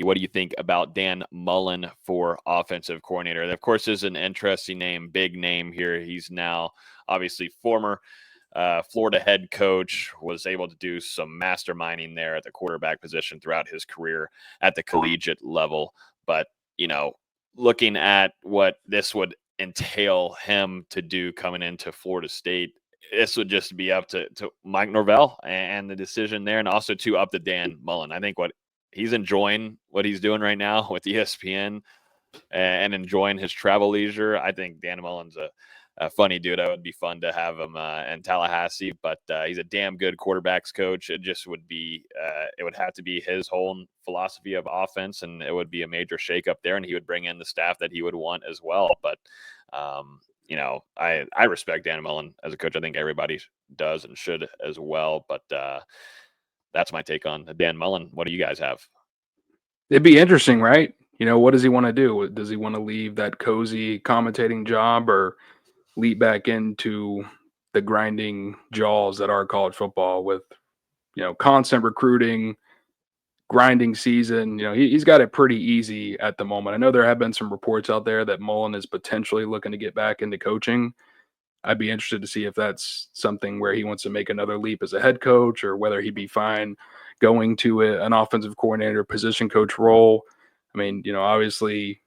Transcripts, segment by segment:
What do you think about Dan Mullen for offensive coordinator? Of course, is an interesting name, big name here. He's now obviously former Florida head coach, was able to do some masterminding there at the quarterback position throughout his career at the collegiate level. But, looking at what this would entail him to do coming into Florida State, this would just be up to Mike Norvell and the decision there, and also to up to Dan Mullen. I think what he's enjoying what he's doing right now with ESPN and enjoying his travel leisure. I think Dan Mullen's a funny dude. It would be fun to have him in Tallahassee, but he's a damn good quarterbacks coach. It just would be, it would have to be his whole philosophy of offense, and it would be a major shakeup there, and he would bring in the staff that he would want as well. But, I respect Dan Mullen as a coach. I think everybody does and should as well. But that's my take on Dan Mullen. What do you guys have? It'd be interesting, right? What does he want to do? Does he want to leave that cozy commentating job or leap back into the grinding jaws that are college football with, constant recruiting, grinding season? He's got it pretty easy at the moment. I know there have been some reports out there that Mullen is potentially looking to get back into coaching. I'd be interested to see if that's something where he wants to make another leap as a head coach, or whether he'd be fine going to an offensive coordinator position coach role. I mean, obviously, a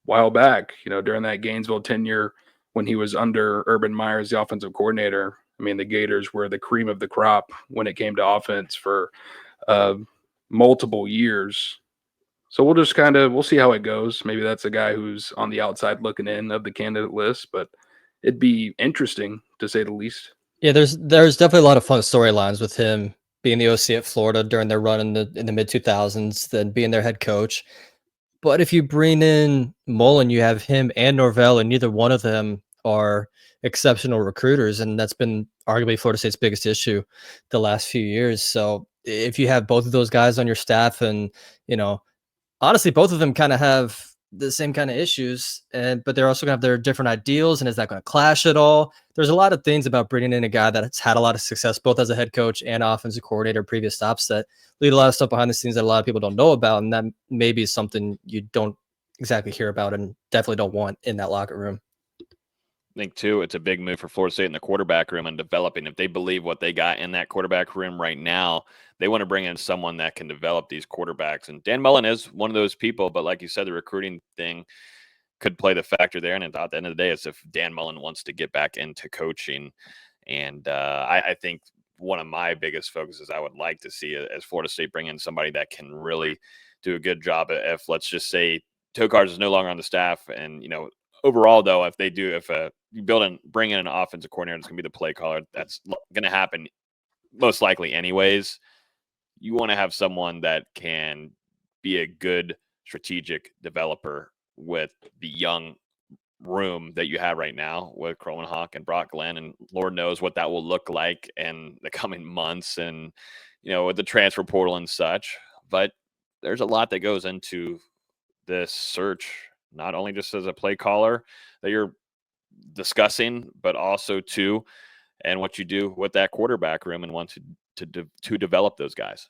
while back, during that Gainesville tenure when he was under Urban Meyer as the offensive coordinator, I mean, the Gators were the cream of the crop when it came to offense for multiple years. So we'll see how it goes. Maybe that's a guy who's on the outside looking in of the candidate list, but it'd be interesting to say the least. Yeah, there's definitely a lot of fun storylines with him being the OC at Florida during their run in the mid 2000s, then being their head coach. But if you bring in Mullen, you have him and Norvell, and neither one of them are exceptional recruiters, and that's been arguably Florida State's biggest issue the last few years. So if you have both of those guys on your staff, and honestly, both of them kind of have the same kind of issues, but they're also going to have their different ideals. And is that going to clash at all? There's a lot of things about bringing in a guy that's had a lot of success, both as a head coach and offensive coordinator, previous stops, that lead a lot of stuff behind the scenes that a lot of people don't know about. And that maybe is something you don't exactly hear about and definitely don't want in that locker room. I think, too, it's a big move for Florida State in the quarterback room and developing. If they believe what they got in that quarterback room right now, they want to bring in someone that can develop these quarterbacks. And Dan Mullen is one of those people, but like you said, the recruiting thing could play the factor there. And at the end of the day, it's if Dan Mullen wants to get back into coaching. And I think one of my biggest focuses I would like to see as Florida State bring in somebody that can really do a good job. If, let's just say, Tokars is no longer on the staff, and, overall, though, if you bring in an offensive coordinator, it's going to be the play caller. That's going to happen most likely anyways. You want to have someone that can be a good strategic developer with the young room that you have right now with Kromenhoek and Brock Glenn, and Lord knows what that will look like in the coming months, and with the transfer portal and such. But there's a lot that goes into this search, not only just as a play caller that you're discussing, but also and what you do with that quarterback room and want to develop those guys.